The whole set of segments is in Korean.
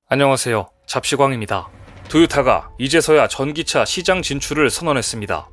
안녕하세요. 잡시광입니다. 도요타가 이제서야 전기차 시장 진출을 선언했습니다.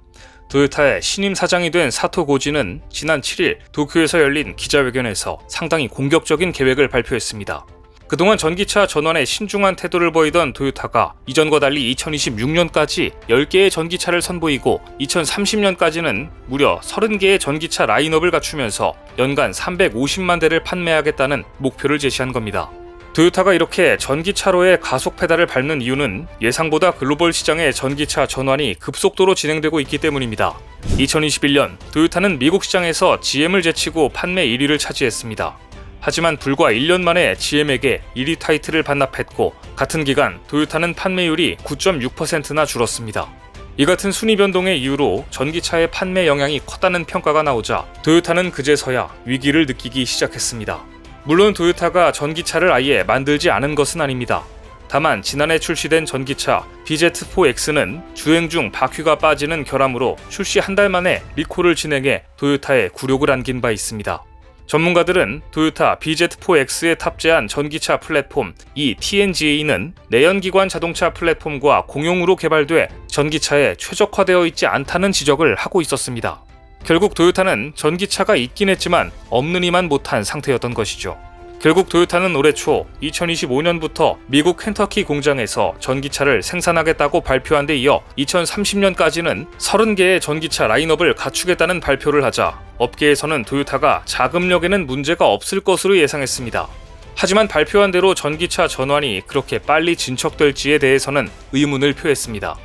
도요타의 신임 사장이 된 사토 고지는 지난 7일 도쿄에서 열린 기자회견에서 상당히 공격적인 계획을 발표했습니다. 그동안 전기차 전환에 신중한 태도를 보이던 도요타가 이전과 달리 2026년까지 10개의 전기차를 선보이고 2030년까지는 무려 30개의 전기차 라인업을 갖추면서 연간 350만 대를 판매하겠다는 목표를 제시한 겁니다. 도요타가 이렇게 전기차로의 가속 페달을 밟는 이유는 예상보다 글로벌 시장의 전기차 전환이 급속도로 진행되고 있기 때문입니다. 2021년 도요타는 미국 시장에서 GM을 제치고 판매 1위를 차지했습니다. 하지만 불과 1년 만에 GM에게 1위 타이틀을 반납했고 같은 기간 도요타는 판매율이 9.6%나 줄었습니다. 이 같은 순위 변동의 이유로 전기차의 판매 영향이 컸다는 평가가 나오자 도요타는 그제서야 위기를 느끼기 시작했습니다. 물론 도요타가 전기차를 아예 만들지 않은 것은 아닙니다. 다만 지난해 출시된 전기차 BZ4X는 주행 중 바퀴가 빠지는 결함으로 출시 한 달 만에 리콜을 진행해 도요타에 굴욕을 안긴 바 있습니다. 전문가들은 도요타 BZ4X에 탑재한 전기차 플랫폼 이 TNGA는 내연기관 자동차 플랫폼과 공용으로 개발돼 전기차에 최적화되어 있지 않다는 지적을 하고 있었습니다. 결국 도요타는 전기차가 있긴 했지만 없는 이만 못한 상태였던 것이죠. 결국 도요타는 올해 초 2025년부터 미국 켄터키 공장에서 전기차를 생산하겠다고 발표한 데 이어 2030년까지는 30개의 전기차 라인업을 갖추겠다는 발표를 하자 업계에서는 도요타가 자금력에는 문제가 없을 것으로 예상했습니다. 하지만 발표한 대로 전기차 전환이 그렇게 빨리 진척될지에 대해서는 의문을 표했습니다.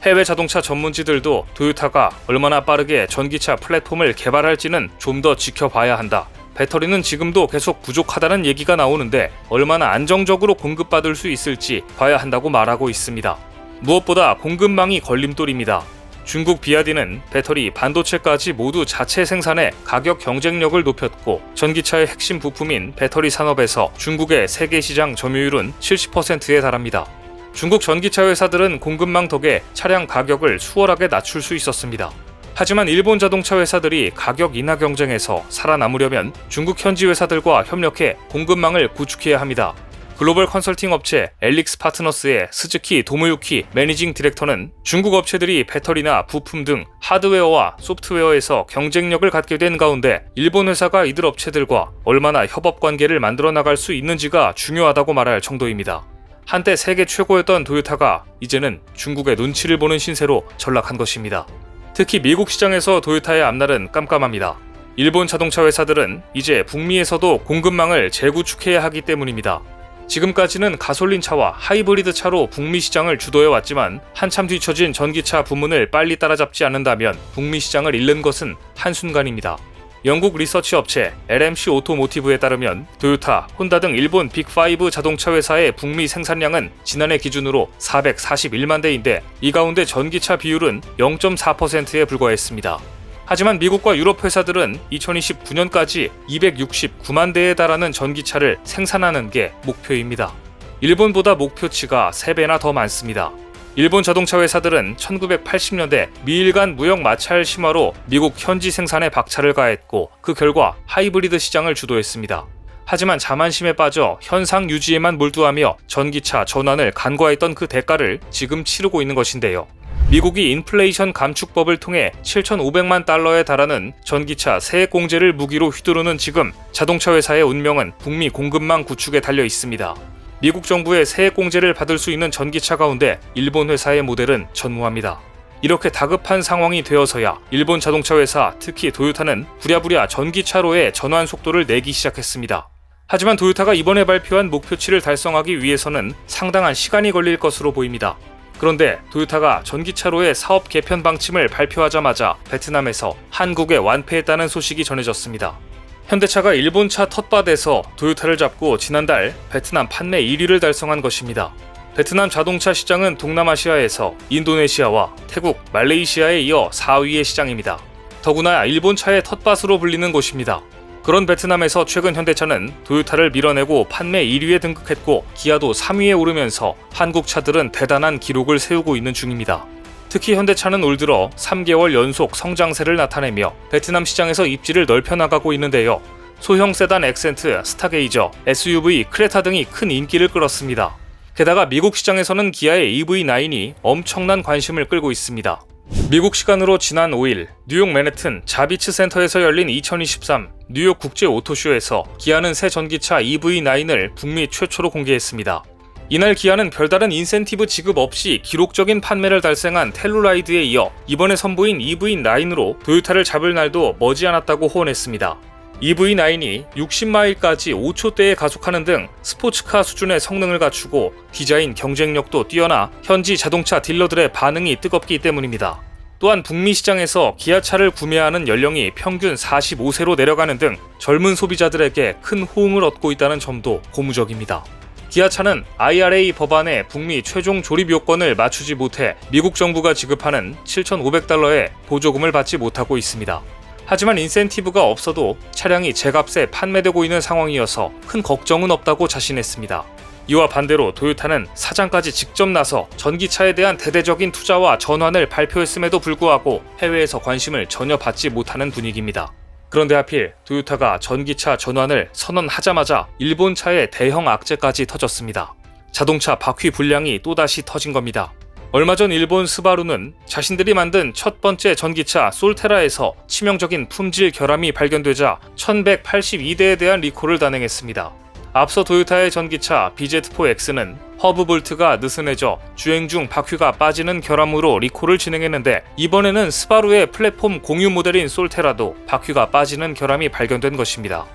해외 자동차 전문지들도 도요타가 얼마나 빠르게 전기차 플랫폼을 개발할지는 좀 더 지켜봐야 한다. 배터리는 지금도 계속 부족하다는 얘기가 나오는데 얼마나 안정적으로 공급받을 수 있을지 봐야 한다고 말하고 있습니다. 무엇보다 공급망이 걸림돌입니다. 중국 비아디는 배터리, 반도체까지 모두 자체 생산해 가격 경쟁력을 높였고 전기차의 핵심 부품인 배터리 산업에서 중국의 세계 시장 점유율은 70%에 달합니다. 중국 전기차 회사들은 공급망 덕에 차량 가격을 수월하게 낮출 수 있었습니다. 하지만 일본 자동차 회사들이 가격 인하 경쟁에서 살아남으려면 중국 현지 회사들과 협력해 공급망을 구축해야 합니다. 글로벌 컨설팅 업체 엘릭스 파트너스의 스즈키 도모유키 매니징 디렉터는 중국 업체들이 배터리나 부품 등 하드웨어와 소프트웨어에서 경쟁력을 갖게 된 가운데 일본 회사가 이들 업체들과 얼마나 협업 관계를 만들어 나갈 수 있는지가 중요하다고 말할 정도입니다. 한때 세계 최고였던 도요타가 이제는 중국의 눈치를 보는 신세로 전락한 것입니다. 특히 미국 시장에서 도요타의 앞날은 깜깜합니다. 일본 자동차 회사들은 이제 북미에서도 공급망을 재구축해야 하기 때문입니다. 지금까지는 가솔린차와 하이브리드 차로 북미 시장을 주도해왔지만 한참 뒤처진 전기차 부문을 빨리 따라잡지 않는다면 북미 시장을 잃는 것은 한순간입니다. 영국 리서치 업체 LMC 오토모티브에 따르면 도요타, 혼다 등 일본 빅5 자동차 회사의 북미 생산량은 지난해 기준으로 441만 대인데 이 가운데 전기차 비율은 0.4%에 불과했습니다. 하지만 미국과 유럽 회사들은 2029년까지 269만 대에 달하는 전기차를 생산하는 게 목표입니다. 일본보다 목표치가 3배나 더 많습니다. 일본 자동차 회사들은 1980년대 미일 간 무역 마찰 심화로 미국 현지 생산에 박차를 가했고 그 결과 하이브리드 시장을 주도했습니다. 하지만 자만심에 빠져 현상 유지에만 몰두하며 전기차 전환을 간과했던 그 대가를 지금 치르고 있는 것인데요. 미국이 인플레이션 감축법을 통해 7,500만 달러에 달하는 전기차 세액 공제를 무기로 휘두르는 지금 자동차 회사의 운명은 북미 공급망 구축에 달려 있습니다. 미국 정부의 세액 공제를 받을 수 있는 전기차 가운데 일본 회사의 모델은 전무합니다. 이렇게 다급한 상황이 되어서야 일본 자동차 회사, 특히 도요타는 부랴부랴 전기차로의 전환 속도를 내기 시작했습니다. 하지만 도요타가 이번에 발표한 목표치를 달성하기 위해서는 상당한 시간이 걸릴 것으로 보입니다. 그런데 도요타가 전기차로의 사업 개편 방침을 발표하자마자 베트남에서 한국에 완패했다는 소식이 전해졌습니다. 현대차가 일본차 텃밭에서 도요타를 잡고 지난달 베트남 판매 1위를 달성한 것입니다. 베트남 자동차 시장은 동남아시아에서 인도네시아와 태국, 말레이시아에 이어 4위의 시장입니다. 더구나 일본차의 텃밭으로 불리는 곳입니다. 그런 베트남에서 최근 현대차는 도요타를 밀어내고 판매 1위에 등극했고 기아도 3위에 오르면서 한국 차들은 대단한 기록을 세우고 있는 중입니다. 특히 현대차는 올 들어 3개월 연속 성장세를 나타내며 베트남 시장에서 입지를 넓혀나가고 있는데요. 소형 세단 엑센트, 스타게이저, SUV, 크레타 등이 큰 인기를 끌었습니다. 게다가 미국 시장에서는 기아의 EV9이 엄청난 관심을 끌고 있습니다. 미국 시간으로 지난 5일 뉴욕 맨해튼 자비츠 센터에서 열린 2023 뉴욕 국제 오토쇼에서 기아는 새 전기차 EV9을 북미 최초로 공개했습니다. 이날 기아는 별다른 인센티브 지급 없이 기록적인 판매를 달성한 텔루라이드에 이어 이번에 선보인 EV9으로 도요타를 잡을 날도 머지않았다고 호언했습니다. EV9이 60마일까지 5초대에 가속하는 등 스포츠카 수준의 성능을 갖추고 디자인 경쟁력도 뛰어나 현지 자동차 딜러들의 반응이 뜨겁기 때문입니다. 또한 북미 시장에서 기아차를 구매하는 연령이 평균 45세로 내려가는 등 젊은 소비자들에게 큰 호응을 얻고 있다는 점도 고무적입니다. 기아차는 IRA 법안의 북미 최종 조립 요건을 맞추지 못해 미국 정부가 지급하는 $7,500의 보조금을 받지 못하고 있습니다. 하지만 인센티브가 없어도 차량이 제값에 판매되고 있는 상황이어서 큰 걱정은 없다고 자신했습니다. 이와 반대로 도요타는 사장까지 직접 나서 전기차에 대한 대대적인 투자와 전환을 발표했음에도 불구하고 해외에서 관심을 전혀 받지 못하는 분위기입니다. 그런데 하필 도요타가 전기차 전환을 선언하자마자 일본차의 대형 악재까지 터졌습니다. 자동차 바퀴 불량이 또다시 터진 겁니다. 얼마 전 일본 스바루는 자신들이 만든 첫 번째 전기차 솔테라에서 치명적인 품질 결함이 발견되자 1182대에 대한 리콜을 단행했습니다. 앞서 도요타의 전기차 BZ4X는 허브 볼트가 느슨해져 주행 중 바퀴가 빠지는 결함으로 리콜을 진행했는데 이번에는 스바루의 플랫폼 공유 모델인 솔테라도 바퀴가 빠지는 결함이 발견된 것입니다.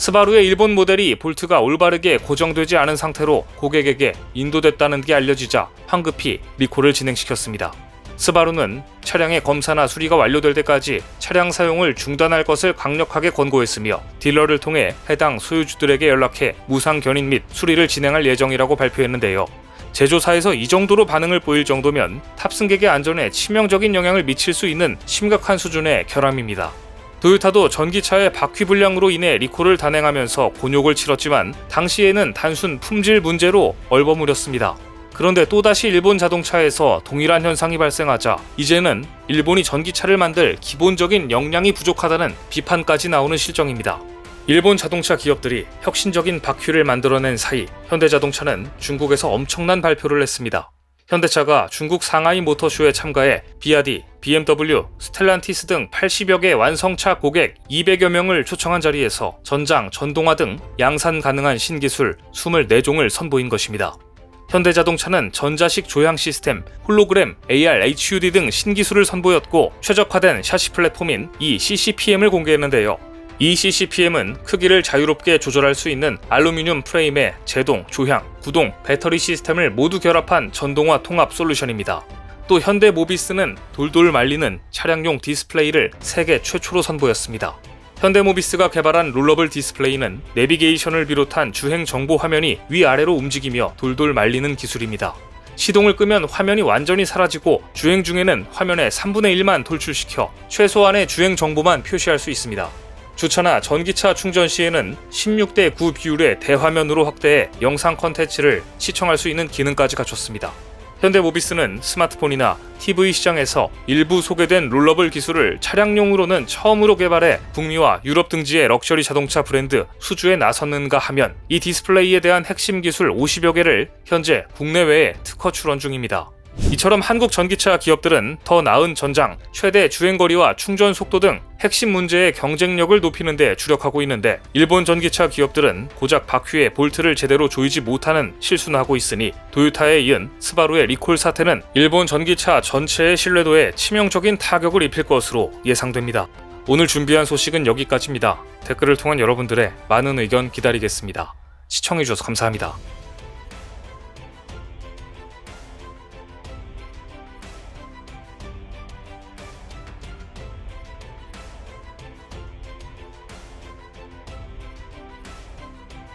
스바루의 일본 모델이 볼트가 올바르게 고정되지 않은 상태로 고객에게 인도됐다는 게 알려지자 황급히 리콜을 진행시켰습니다. 스바루는 차량의 검사나 수리가 완료될 때까지 차량 사용을 중단할 것을 강력하게 권고했으며 딜러를 통해 해당 소유주들에게 연락해 무상 견인 및 수리를 진행할 예정이라고 발표했는데요. 제조사에서 이 정도로 반응을 보일 정도면 탑승객의 안전에 치명적인 영향을 미칠 수 있는 심각한 수준의 결함입니다. 도요타도 전기차의 바퀴 불량으로 인해 리콜을 단행하면서 곤욕을 치렀지만 당시에는 단순 품질 문제로 얼버무렸습니다. 그런데 또다시 일본 자동차에서 동일한 현상이 발생하자 이제는 일본이 전기차를 만들 기본적인 역량이 부족하다는 비판까지 나오는 실정입니다. 일본 자동차 기업들이 혁신적인 바퀴를 만들어낸 사이 현대자동차는 중국에서 엄청난 발표를 했습니다. 현대차가 중국 상하이 모터쇼에 참가해 비아디, BMW, 스텔란티스 등 80여 개 완성차 고객 200여 명을 초청한 자리에서 전장, 전동화 등 양산 가능한 신기술 24종을 선보인 것입니다. 현대자동차는 전자식 조향 시스템, 홀로그램, AR, HUD 등 신기술을 선보였고 최적화된 샤시 플랫폼인 이 CCPM을 공개했는데요. 이 CCPM은 크기를 자유롭게 조절할 수 있는 알루미늄 프레임에 제동, 조향, 구동, 배터리 시스템을 모두 결합한 전동화 통합 솔루션입니다. 또 현대모비스는 돌돌 말리는 차량용 디스플레이를 세계 최초로 선보였습니다. 현대모비스가 개발한 롤러블 디스플레이는 내비게이션을 비롯한 주행 정보 화면이 위아래로 움직이며 돌돌 말리는 기술입니다. 시동을 끄면 화면이 완전히 사라지고 주행 중에는 화면의 3분의 1만 돌출시켜 최소한의 주행 정보만 표시할 수 있습니다. 주차나 전기차 충전 시에는 16:9 비율의 대화면으로 확대해 영상 콘텐츠를 시청할 수 있는 기능까지 갖췄습니다. 현대모비스는 스마트폰이나 TV 시장에서 일부 소개된 롤러블 기술을 차량용으로는 처음으로 개발해 북미와 유럽 등지의 럭셔리 자동차 브랜드 수주에 나섰는가 하면 이 디스플레이에 대한 핵심 기술 50여 개를 현재 국내외에 특허 출원 중입니다. 이처럼 한국 전기차 기업들은 더 나은 전장, 최대 주행거리와 충전 속도 등 핵심 문제의 경쟁력을 높이는 데 주력하고 있는데 일본 전기차 기업들은 고작 바퀴에 볼트를 제대로 조이지 못하는 실수는 하고 있으니 도요타에 이은 스바루의 리콜 사태는 일본 전기차 전체의 신뢰도에 치명적인 타격을 입힐 것으로 예상됩니다. 오늘 준비한 소식은 여기까지입니다. 댓글을 통한 여러분들의 많은 의견 기다리겠습니다. 시청해주셔서 감사합니다.